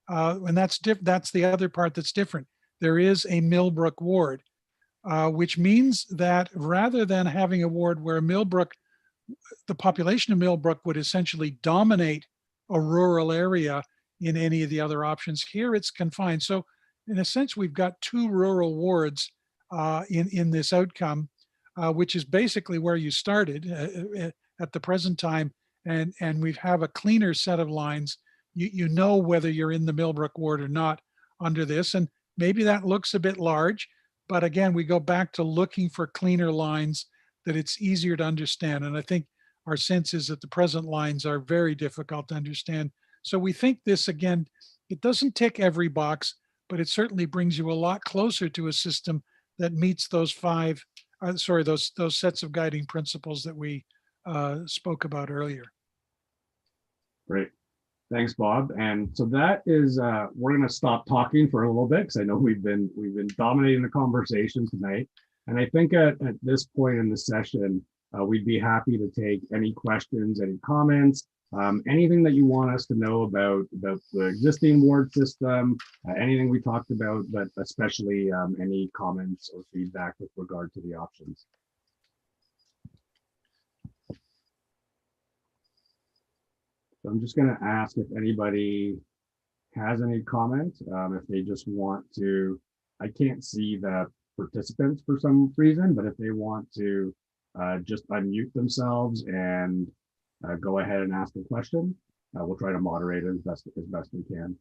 And that's the other part that's different. There is a Millbrook ward, which means that rather than having a ward where Millbrook, the population of Millbrook would essentially dominate a rural area in any of the other options, here it's confined. So in a sense, we've got two rural wards in this outcome, which is basically where you started at the present time. And we have a cleaner set of lines. You know whether you're in the Millbrook ward or not under this. And maybe that looks a bit large, but again, we go back to looking for cleaner lines that it's easier to understand. And I think our sense is that the present lines are very difficult to understand. So we think this, again, it doesn't tick every box, but it certainly brings you a lot closer to a system that meets those those sets of guiding principles that we spoke about earlier. Great. Thanks, Bob. And so that is, we're going to stop talking for a little bit because I know we've been dominating the conversation tonight. And I think at this point in the session, we'd be happy to take any questions, any comments, anything that you want us to know about the existing ward system, anything we talked about, but especially any comments or feedback with regard to the options. So I'm just going to ask if anybody has any comments, if they just want to. I can't see the participants for some reason, but if they want to just unmute themselves and go ahead and ask a question, we'll try to moderate it as best we can.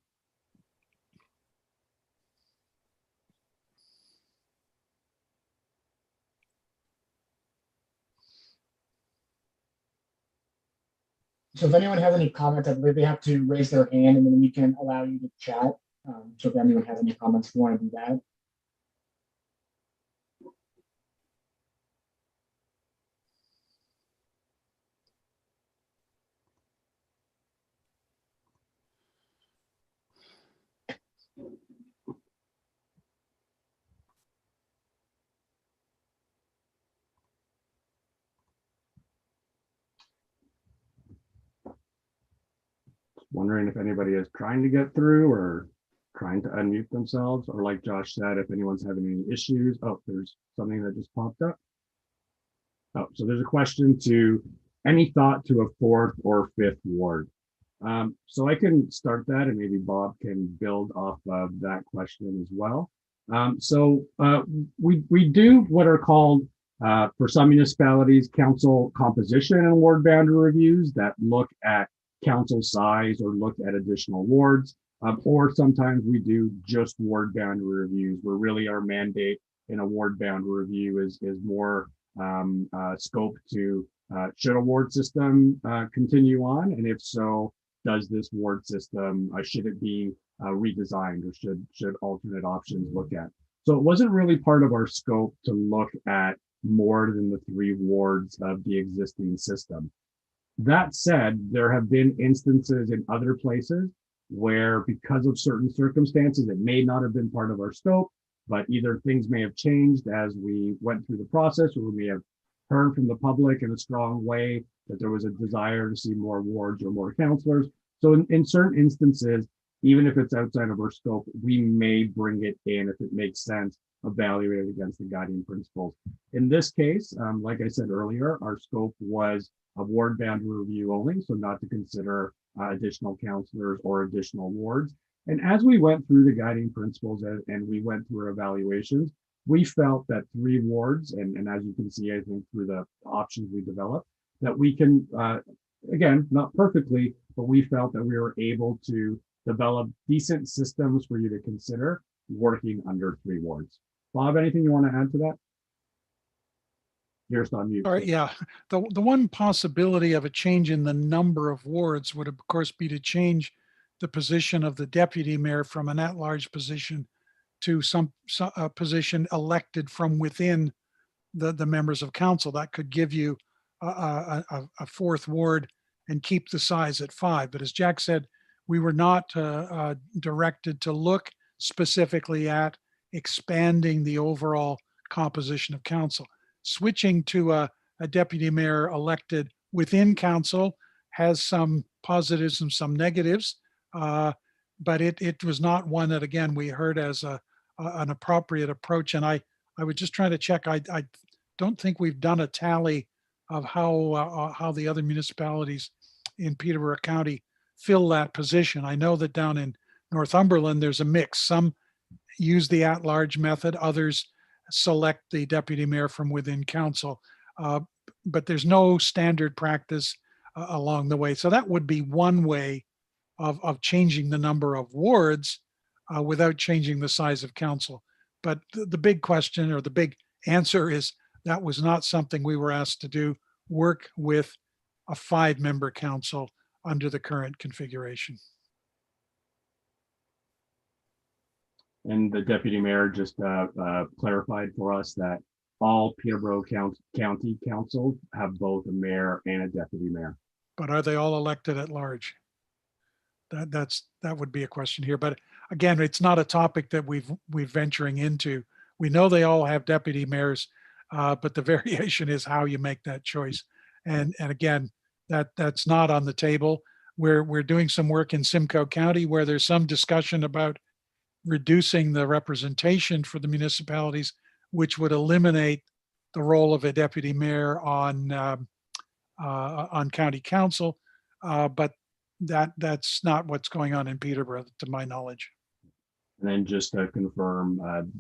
So if anyone has any comments, I believe they have to raise their hand and then we can allow you to chat. So if anyone has any comments, if you want to do that. Wondering if anybody is trying to get through or trying to unmute themselves, or like Josh said, if anyone's having any issues. Oh, there's something that just popped up. Oh, so there's a question to any thought to a fourth or fifth ward. So I can start that and maybe Bob can build off of that question as well. We do what are called, for some municipalities, council composition and ward boundary reviews that look at council size or look at additional wards, or sometimes we do just ward boundary reviews where really our mandate in a ward boundary review is more scope to should a ward system continue on, and if so, does this ward system should it be redesigned, or should alternate options look at? So it wasn't really part of our scope to look at more than the 3 wards of the existing system. That said, there have been instances in other places where, because of certain circumstances, it may not have been part of our scope, but either things may have changed as we went through the process, or we may have heard from the public in a strong way that there was a desire to see more wards or more councillors. So in certain instances, even if it's outside of our scope, we may bring it in if it makes sense, evaluated against the guiding principles. In this case, like I said earlier, our scope was a ward boundary review only, so not to consider additional councillors or additional wards. And as we went through the guiding principles and we went through our evaluations, we felt that 3 wards, and as you can see, I think through the options we developed, that we can, again, not perfectly, but we felt that we were able to develop decent systems for you to consider working under 3 wards. Bob, anything you want to add to that? You're just on mute. All right, yeah. The one possibility of a change in the number of wards would, of course, be to change the position of the deputy mayor from an at-large position to some position elected from within the members of council. That could give you a fourth ward and keep the size at 5. But as Jack said, we were not directed to look specifically at expanding the overall composition of council. Switching to a deputy mayor elected within council has some positives and some negatives, but it was not one that, again, we heard as an appropriate approach. And I was just trying to check. I don't think we've done a tally of how the other municipalities in Peterborough County fill that position. I know that down in Northumberland, there's a mix. Some use the at-large method, others select the deputy mayor from within council, but there's no standard practice along the way. So that would be one way of changing the number of wards without changing the size of council. But the big question, or the big answer, is that was not something we were asked to do, work with a 5-member council under the current configuration. And the deputy mayor just clarified for us that all Peterborough County councils have both a mayor and a deputy mayor. But are they all elected at large? That would be a question here. But again, it's not a topic that we're venturing into. We know they all have deputy mayors, but the variation is how you make that choice. And again, that's not on the table. We're doing some work in Simcoe County where there's some discussion about reducing the representation for the municipalities, which would eliminate the role of a deputy mayor on county council. But that's not what's going on in Peterborough, to my knowledge. And then just to confirm,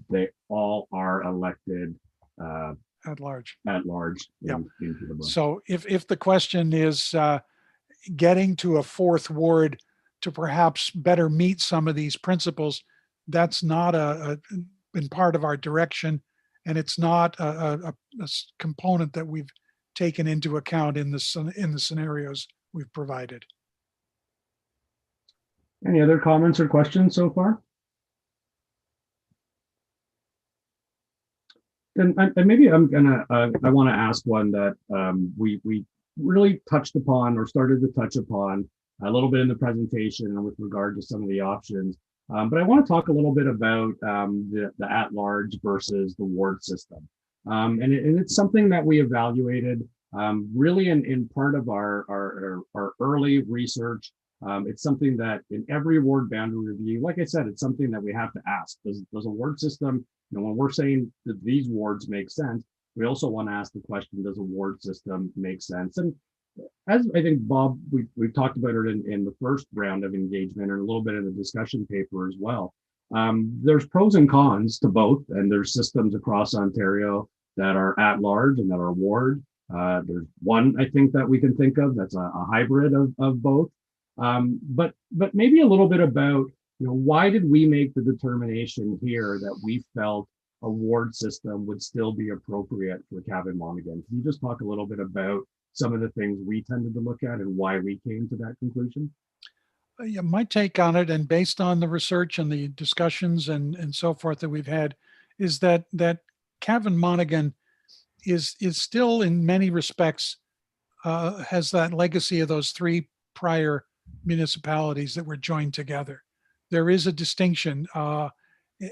they all are elected At large. in Peterborough. So if the question is getting to a 4th ward to perhaps better meet some of these principles, that's not been part of our direction, and it's not a component that we've taken into account in the scenarios we've provided. Any other comments or questions so far? And maybe I want to ask one that we really touched upon or started to touch upon a little bit in the presentation and with regard to some of the options. But I want to talk a little bit about the at-large versus the ward system. And it's something that we evaluated really in part of our early research. It's something that in every ward boundary review, like I said, it's something that we have to ask. Does a ward system, when we're saying that these wards make sense, we also want to ask the question, does a ward system make sense? And as I think, Bob, we've talked about it in the first round of engagement and a little bit in the discussion paper as well. There's pros and cons to both, and there's systems across Ontario that are at large and that are ward. There's one I think that we can think of that's a hybrid of both. But maybe a little bit about, why did we make the determination here that we felt a ward system would still be appropriate for Cavan Monaghan? Can you just talk a little bit about some of the things we tended to look at and why we came to that conclusion? Yeah, my take on it, and based on the research and the discussions and so forth that we've had, is that Cavan Monaghan is still in many respects has that legacy of those 3 prior municipalities that were joined together. There is a distinction and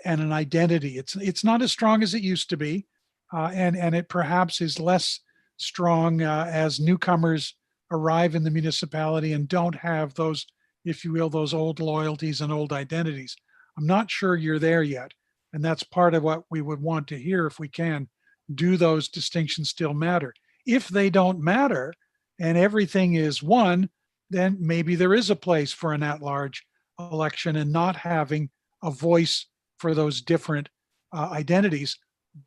an identity. It's not as strong as it used to be, and it perhaps is less strong as newcomers arrive in the municipality and don't have those, if you will, those old loyalties and old identities. I'm not sure you're there yet, and that's part of what we would want to hear if we can. Do those distinctions still matter? If they don't matter and everything is one, then maybe there is a place for an at-large election and not having a voice for those different identities.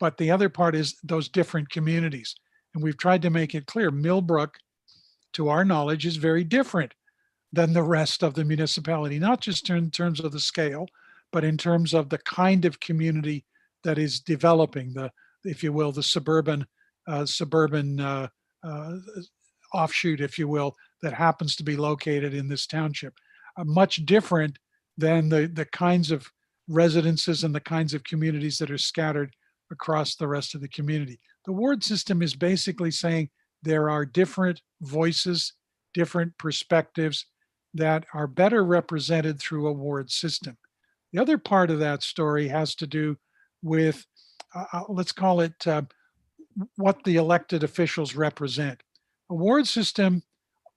But the other part is those different communities. And we've tried to make it clear, Millbrook, to our knowledge, is very different than the rest of the municipality, not just in terms of the scale, but in terms of the kind of community that is developing, if you will, the suburban offshoot, if you will, that happens to be located in this township. Much different than the kinds of residences and the kinds of communities that are scattered across the rest of the community. The ward system is basically saying there are different voices, different perspectives that are better represented through a ward system. The other part of that story has to do with, let's call it, what the elected officials represent. A ward system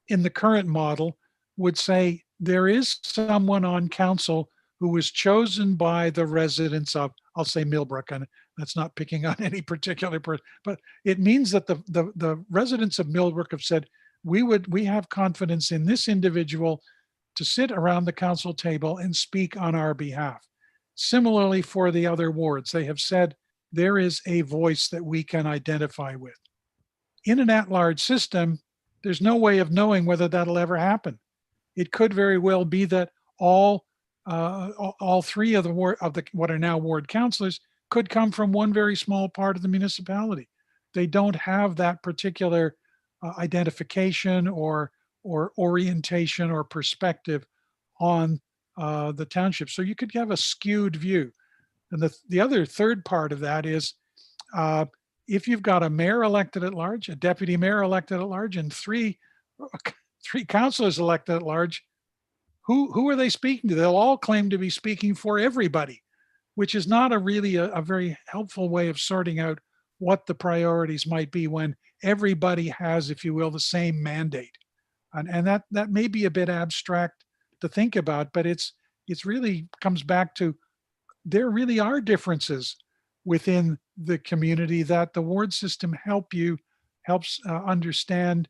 in the current model would say there is someone on council who was chosen by the residents of, I'll say Millbrook, and that's not picking on any particular person, but it means that the residents of Millbrook have said, we have confidence in this individual to sit around the council table and speak on our behalf. Similarly, for the other wards, they have said there is a voice that we can identify with. In an at-large system, there's no way of knowing whether that'll ever happen. It could very well be that all three of what are now ward councillors could come from one very small part of the municipality. They don't have that particular identification or orientation or perspective on the township. So you could have a skewed view. And the other third part of that is if you've got a mayor elected at large, a deputy mayor elected at large, and three councillors elected at large, who are they speaking to? They'll all claim to be speaking for everybody, which is not really a very helpful way of sorting out what the priorities might be when everybody has, if you will, the same mandate. And that may be a bit abstract to think about, but it's really comes back to there really are differences within the community that the ward system helps understand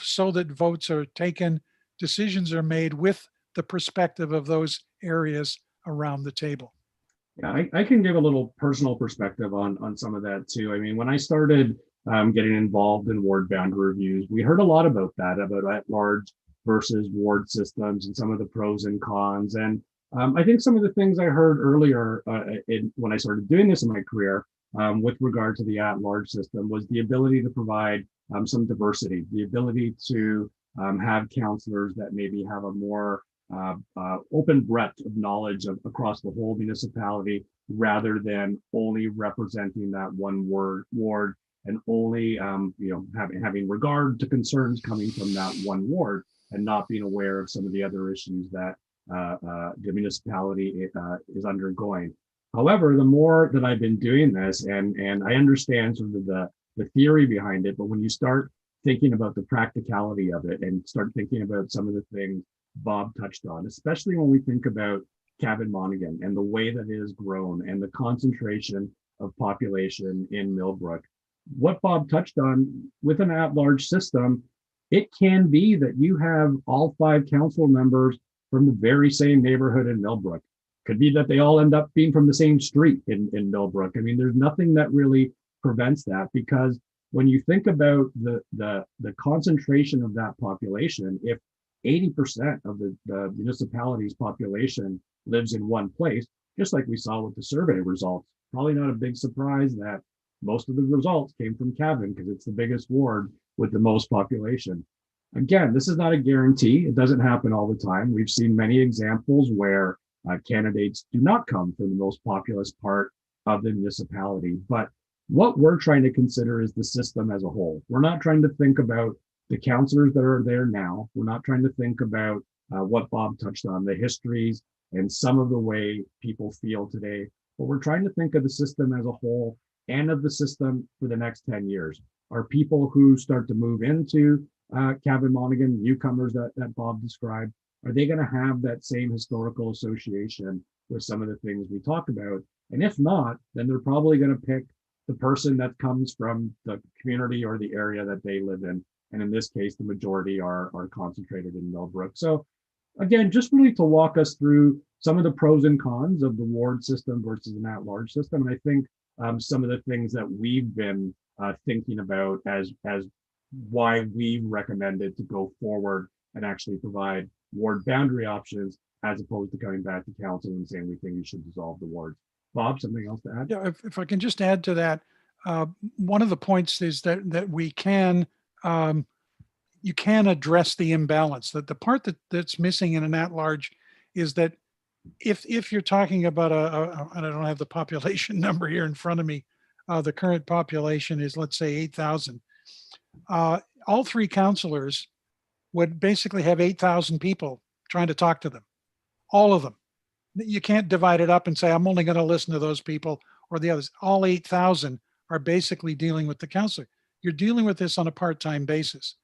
so that votes are taken, decisions are made with the perspective of those areas around the table. Yeah, I can give a little personal perspective on some of that too. I mean, when I started getting involved in ward boundary reviews, we heard a lot about that, about at-large versus ward systems and some of the pros and cons. And I think some of the things I heard earlier when I started doing this in my career with regard to the at-large system was the ability to provide some diversity, the ability to have counselors that maybe have a more open breadth of knowledge across the whole municipality rather than only representing that one ward and only having regard to concerns coming from that one ward and not being aware of some of the other issues that the municipality is undergoing. However, the more that I've been doing this, and I understand sort of the theory behind it, but when you start thinking about the practicality of it and start thinking about some of the things Bob touched on, especially when we think about Cavan Monaghan and the way that it has grown and the concentration of population in Millbrook, what Bob touched on with an at-large system, it can be that you have all 5 council members from the very same neighborhood in Millbrook. Could be that they all end up being from the same street in Millbrook. I mean, there's nothing that really prevents that, because when you think about the concentration of that population, if 80% of the municipality's population lives in one place, just like we saw with the survey results, probably not a big surprise that most of the results came from Cavan because it's the biggest ward with the most population. Again, this is not a guarantee. It doesn't happen all the time. We've seen many examples where candidates do not come from the most populous part of the municipality. But what we're trying to consider is the system as a whole. We're not trying to think about the councillors that are there now. We're not trying to think about what Bob touched on, the histories and some of the way people feel today. But we're trying to think of the system as a whole and of the system for the next 10 years. Are people who start to move into Cavan Monaghan, newcomers that Bob described, are they going to have that same historical association with some of the things we talk about? And if not, then they're probably going to pick the person that comes from the community or the area that they live in. And in this case, the majority are concentrated in Millbrook. So again, just really to walk us through some of the pros and cons of the ward system versus an at-large system. And I think some of the things that we've been thinking about as why we recommended to go forward and actually provide ward boundary options as opposed to coming back to council and saying we think we should dissolve the wards. Bob, something else to add? Yeah, if I can just add to that, one of the points is that we can, you can address the imbalance. That the part that's missing in an at-large is that if you're talking about and I don't have the population number here in front of me, the current population is, let's say, 8,000. All three councillors would basically have 8,000 people trying to talk to them, all of them. You can't divide it up and say, I'm only going to listen to those people or the others. All 8,000 are basically dealing with the councillor. You're dealing with this on a part-time basis.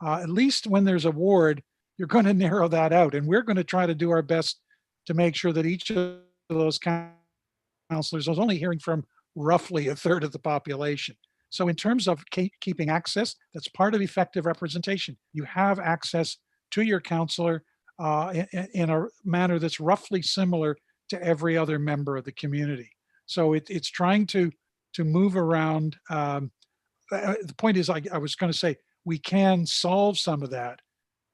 At least when there's a ward, you're going to narrow that out. And we're going to try to do our best to make sure that each of those councillors is only hearing from roughly a third of the population. So in terms of keeping access, that's part of effective representation. You have access to your councillor in a manner that's roughly similar to every other member of the community. So it's trying to move around. The point is, I was going to say, we can solve some of that.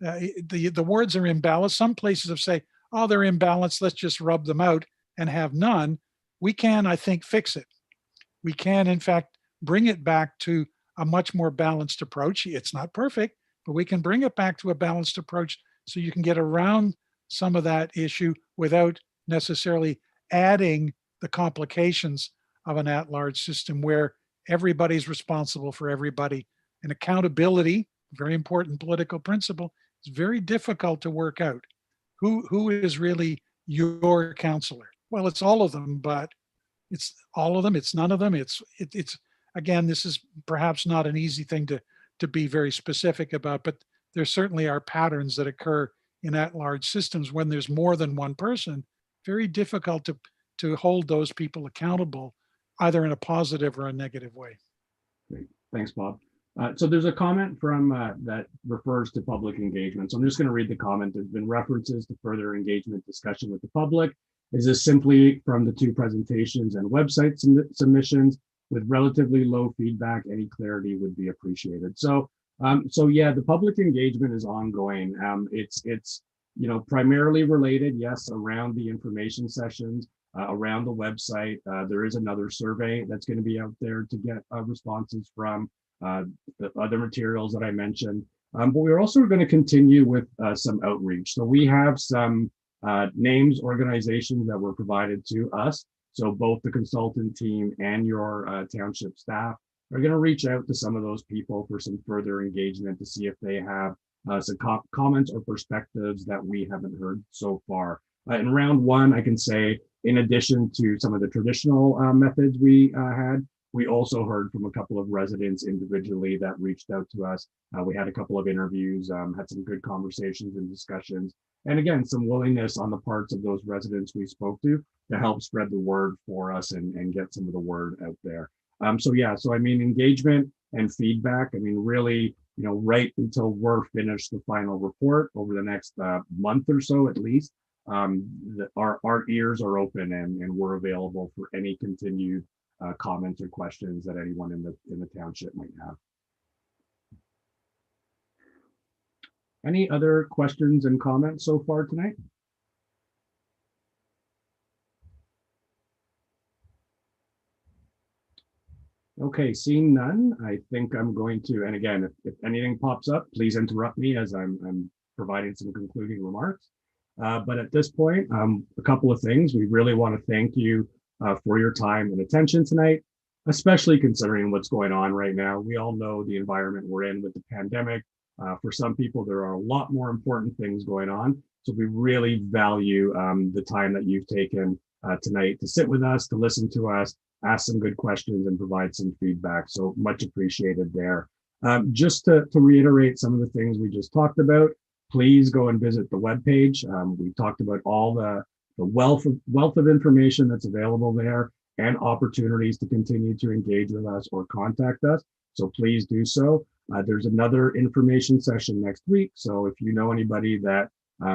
The words are imbalanced. Some places have say, oh, they're imbalanced, let's just rub them out and have none. We can, I think, fix it. We can, in fact, bring it back to a much more balanced approach. It's not perfect, but we can bring it back to a balanced approach so you can get around some of that issue without necessarily adding the complications of an at-large system where everybody's responsible for everybody. And accountability, very important political principle, is very difficult to work out. Who is really your counselor? Well, it's all of them, but it's all of them. It's none of them. It's again, this is perhaps not an easy thing to be very specific about, but there certainly are patterns that occur in at-large systems when there's more than one person. Very difficult to hold those people accountable, either in a positive or a negative way. Great. Thanks, Bob. So there's a comment from that refers to public engagement. So I'm just going to read the comment. There's been references to further engagement discussion with the public. Is this simply from the two presentations and website submissions with relatively low feedback? Any clarity would be appreciated. So yeah, the public engagement is ongoing. It's primarily related, yes, around the information sessions, around the website. There is another survey that's going to be out there to get responses from the other materials that I mentioned. But we're also going to continue with some outreach. So we have some names, organizations that were provided to us. So both the consultant team and your township staff are going to reach out to some of those people for some further engagement to see if they have some comments or perspectives that we haven't heard so far. In round one, I can say, in addition to some of the traditional methods we had, we also heard from a couple of residents individually that reached out to us. We had a couple of interviews, had some good conversations and discussions. And again, some willingness on the parts of those residents we spoke to help spread the word for us and get some of the word out there. So yeah, so I mean, engagement and feedback, I mean, really, right until we're finished the final report over the next month or so at least, our ears are open and we're available for any continued comments or questions that anyone in the township might have. Any other questions and comments so far tonight? Okay, seeing none, I think I'm going to, and again, if anything pops up, please interrupt me as I'm providing some concluding remarks. But at this point, a couple of things. We really want to thank you for your time and attention tonight, especially considering what's going on right now. We all know the environment we're in with the pandemic. For some people, there are a lot more important things going on. So we really value the time that you've taken tonight to sit with us, to listen to us, ask some good questions and provide some feedback. So much appreciated there. Just to reiterate some of the things we just talked about, please go and visit the webpage. We talked about all the wealth of information that's available there and opportunities to continue to engage with us or contact us. So please do so. There's another information session next week. So if you know anybody that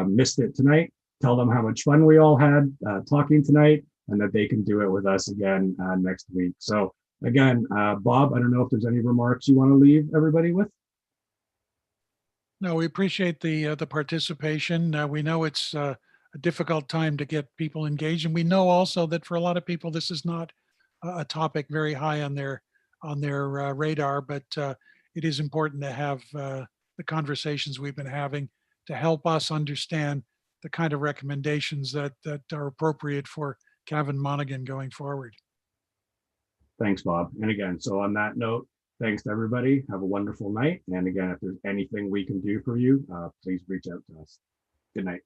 missed it tonight, tell them how much fun we all had talking tonight and that they can do it with us again next week. So again, Bob, I don't know if there's any remarks you want to leave everybody with. No, we appreciate the participation. We know it's a difficult time to get people engaged. And we know also that for a lot of people, this is not a topic very high on their radar, but it is important to have the conversations we've been having to help us understand the kind of recommendations that are appropriate for Cavan Monaghan going forward. Thanks, Bob. And again, so on that note, thanks to everybody. Have a wonderful night. And again, if there's anything we can do for you, please reach out to us. Good night.